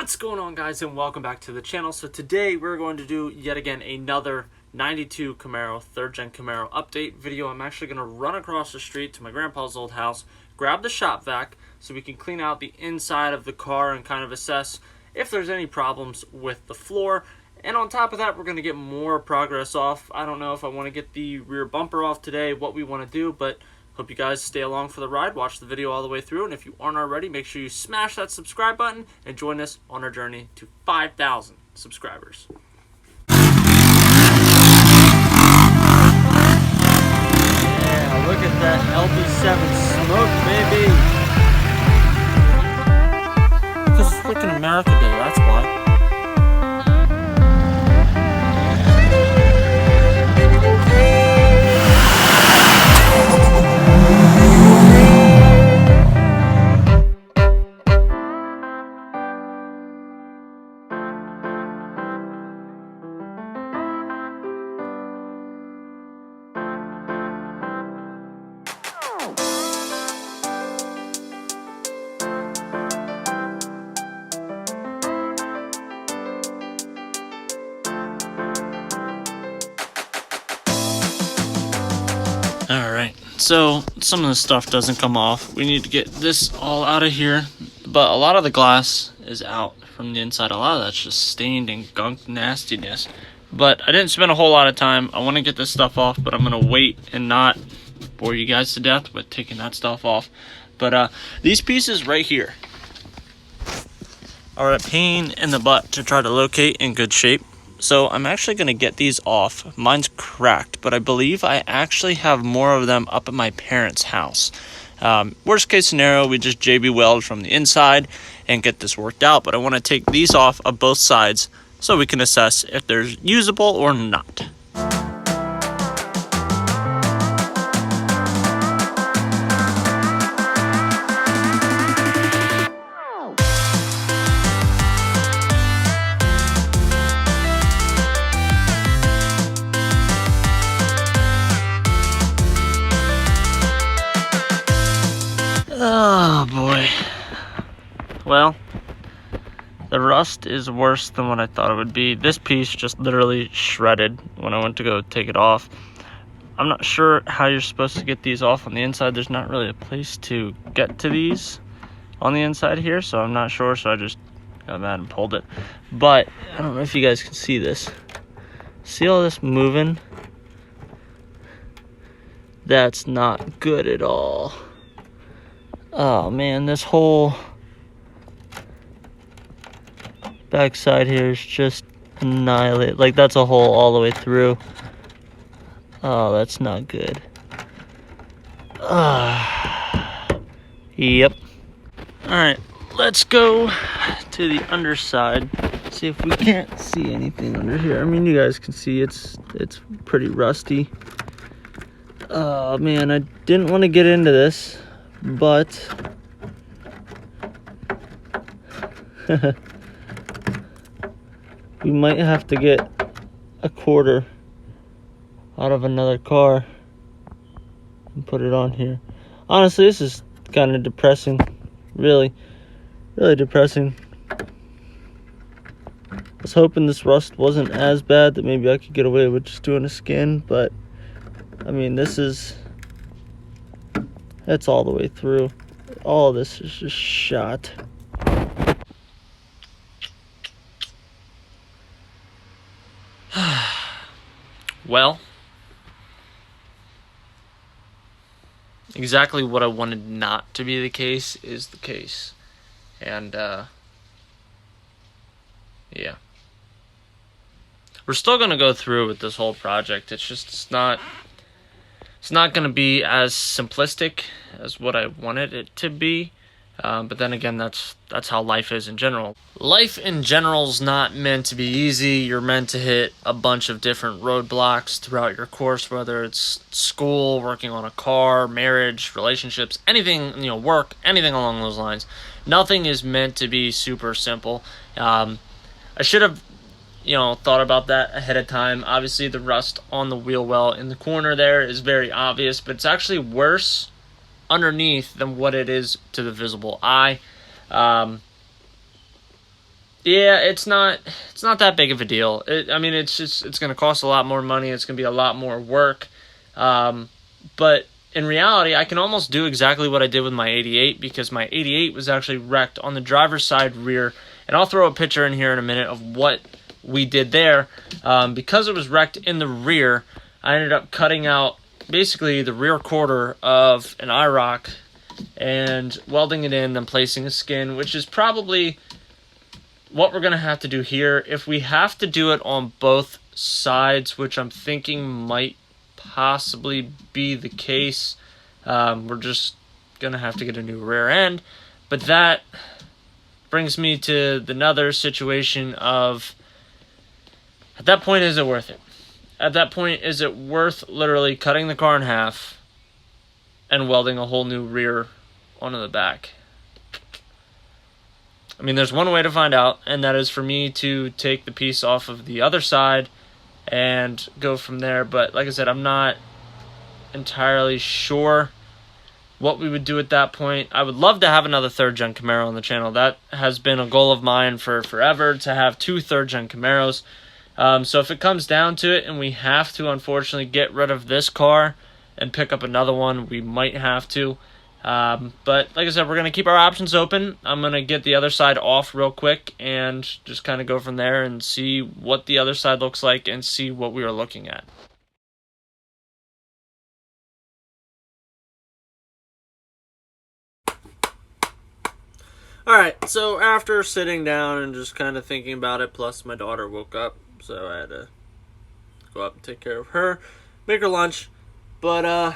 What's going on, guys, and welcome back to the channel. So today we're going to do yet again another 92 Camaro, 3rd gen Camaro update video. I'm actually going to run across the street to my grandpa's old house, grab the shop vac so we can clean out the inside of the car and kind of assess if there's any problems with the floor. And on top of that, we're going to get more progress off. I don't know if I want to get the rear bumper off today, what we want to do, but hope you guys stay along for the ride, watch the video all the way through, and if you aren't already, make sure you smash that subscribe button and join us on our journey to 5,000 subscribers. Yeah, look at that LB7 smoke, baby. Because it's freaking America Day, that's why. Alright, so some of the stuff doesn't come off. We need to get this all out of here, but a lot of the glass is out from the inside. A lot of that's just stained and gunk nastiness. But I didn't spend a whole lot of time. I want to get this stuff off, but I'm going to wait and not bore you guys to death with taking that stuff off. But these pieces right here are a pain in the butt to try to locate in good shape. So I'm actually going to get these off. Mine's cracked, but I believe I actually have more of them up at my parents' house. Worst case scenario, we just JB weld from the inside and get this worked out. But I want to take these off of both sides so we can assess if they're usable or not. Oh boy. Well, the rust is worse than what I thought it would be. This piece just literally shredded when I went to go take it off. I'm not sure how you're supposed to get these off on the inside. There's not really a place to get to these on the inside here, so I'm not sure, so I just got mad and pulled it. But I don't know if you guys can see this. See all this moving? That's not good at all. Oh man, this whole backside here is just annihilated. Like, that's a hole all the way through. Oh, that's not good. Yep. Alright, let's go to the underside. See if we can't see anything under here. I mean, you guys can see it's pretty rusty. Oh man, I didn't want to get into this, but we might have to get a quarter out of another car and put it on here. Honestly, this is kind of depressing. Really depressing. I was hoping this rust wasn't as bad that maybe I could get away with just doing a skin, but I mean, that's all the way through. All this is just shot. Well, exactly what I wanted not to be the case is the case. And, yeah. We're still going to go through with this whole project. It's not going to be as simplistic as what I wanted it to be. But then again, that's how life is in general. Life in general is not meant to be easy. You're meant to hit a bunch of different roadblocks throughout your course, whether it's school, working on a car, marriage, relationships, anything, work, anything along those lines. Nothing is meant to be super simple. I should have, thought about that ahead of time. Obviously, the rust on the wheel well in the corner there is very obvious, but it's actually worse underneath than what it is to the visible eye. Yeah, it's not that big of a deal. I mean, it's going to cost a lot more money. It's going to be a lot more work. But in reality, I can almost do exactly what I did with my 88 because my 88 was actually wrecked on the driver's side rear. And I'll throw a picture in here in a minute of what we did there. Because it was wrecked in the rear, I ended up cutting out basically the rear quarter of an IROC and welding it in, then placing a skin, which is probably what we're going to have to do here. If we have to do it on both sides, which I'm thinking might possibly be the case, we're just going to have to get a new rear end. But that brings me to another situation of, at that point, is it worth it? At that point, is it worth literally cutting the car in half and welding a whole new rear onto the back? I mean, there's one way to find out, and that is for me to take the piece off of the other side and go from there. But like I said, I'm not entirely sure what we would do at that point. I would love to have another third-gen Camaro on the channel. That has been a goal of mine for forever, to have 2 third-gen Camaros. So if it comes down to it and we have to, unfortunately, get rid of this car and pick up another one, we might have to. But like I said, we're going to keep our options open. I'm going to get the other side off real quick and just kind of go from there and see what the other side looks like and see what we are looking at. Alright, so after sitting down and just kind of thinking about it, plus my daughter woke up, so I had to go up and take care of her, make her lunch. But,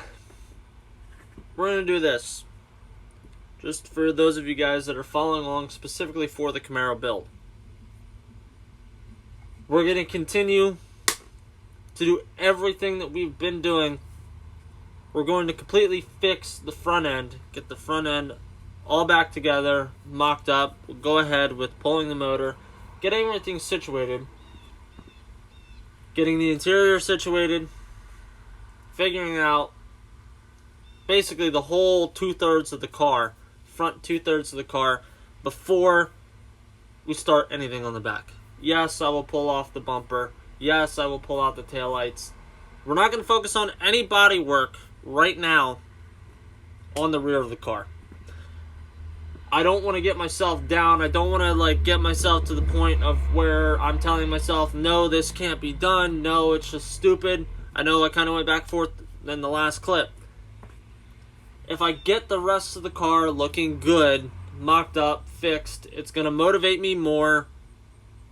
we're going to do this. Just for those of you guys that are following along specifically for the Camaro build. We're going to continue to do everything that we've been doing. We're going to completely fix the front end, get the front end all back together, mocked up. We'll go ahead with pulling the motor, getting everything situated, getting the interior situated, figuring out basically the whole 2/3 of the car, front 2/3 of the car, before we start anything on the back. Yes, I will pull off the bumper. Yes, I will pull out the taillights. We're not going to focus on any body work right now on the rear of the car. I don't want to get myself down. I don't want to get myself to the point of where I'm telling myself, no, this can't be done. No, it's just stupid. I know I kind of went back and forth in the last clip. If I get the rest of the car looking good, mocked up, fixed, it's going to motivate me more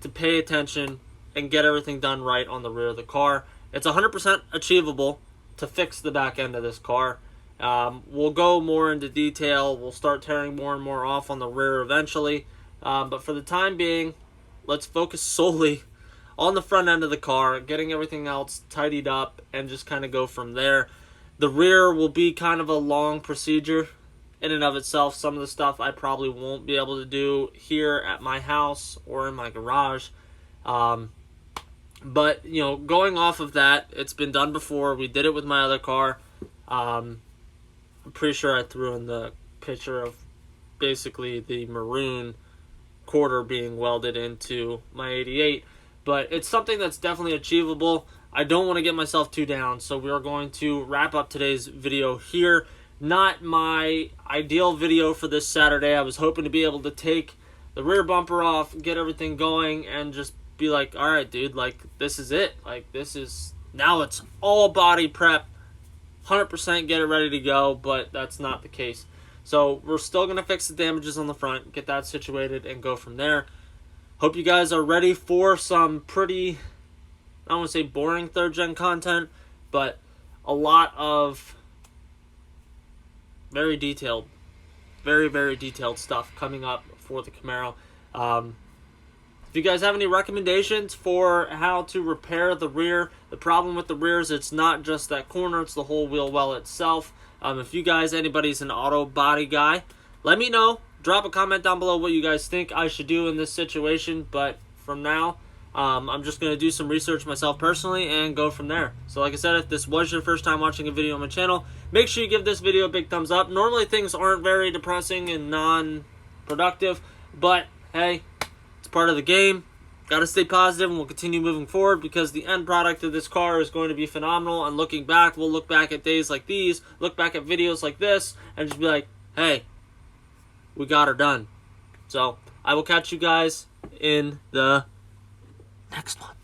to pay attention and get everything done right on the rear of the car. It's 100% achievable to fix the back end of this car. We'll go more into detail. We'll start tearing more and more off on the rear eventually. But for the time being, let's focus solely on the front end of the car, getting everything else tidied up, and just kind of go from there. The rear will be kind of a long procedure in and of itself. Some of the stuff I probably won't be able to do here at my house or in my garage. But, going off of that, it's been done before. We did it with my other car. I'm pretty sure I threw in the picture of basically the maroon quarter being welded into my 88. But it's something that's definitely achievable. I don't want to get myself too down, so we are going to wrap up today's video here. Not my ideal video for this Saturday. I was hoping to be able to take the rear bumper off, get everything going, and just be like, all right, dude, this is it. Now it's all body prep, 100% get it ready to go, but that's not the case. So we're still going to fix the damages on the front, get that situated, and go from there. Hope you guys are ready for some pretty, I don't want to say boring third-gen content, but a lot of very detailed, very, very detailed stuff coming up for the Camaro. If you guys have any recommendations for how to repair the rear, the problem with the rear is it's not just that corner, it's the whole wheel well itself. If you guys, anybody's an auto body guy, let me know. Drop a comment down below what you guys think I should do in this situation. But from now, I'm just going to do some research myself personally and go from there. So like I said, if this was your first time watching a video on my channel, make sure you give this video a big thumbs up. Normally things aren't very depressing and non-productive, but hey, part of the game. Got to stay positive, and we'll continue moving forward because the end product of this car is going to be phenomenal. And looking back, we'll look back at days like these, look back at videos like this, and just be like, hey, we got her done. So I will catch you guys in the next one.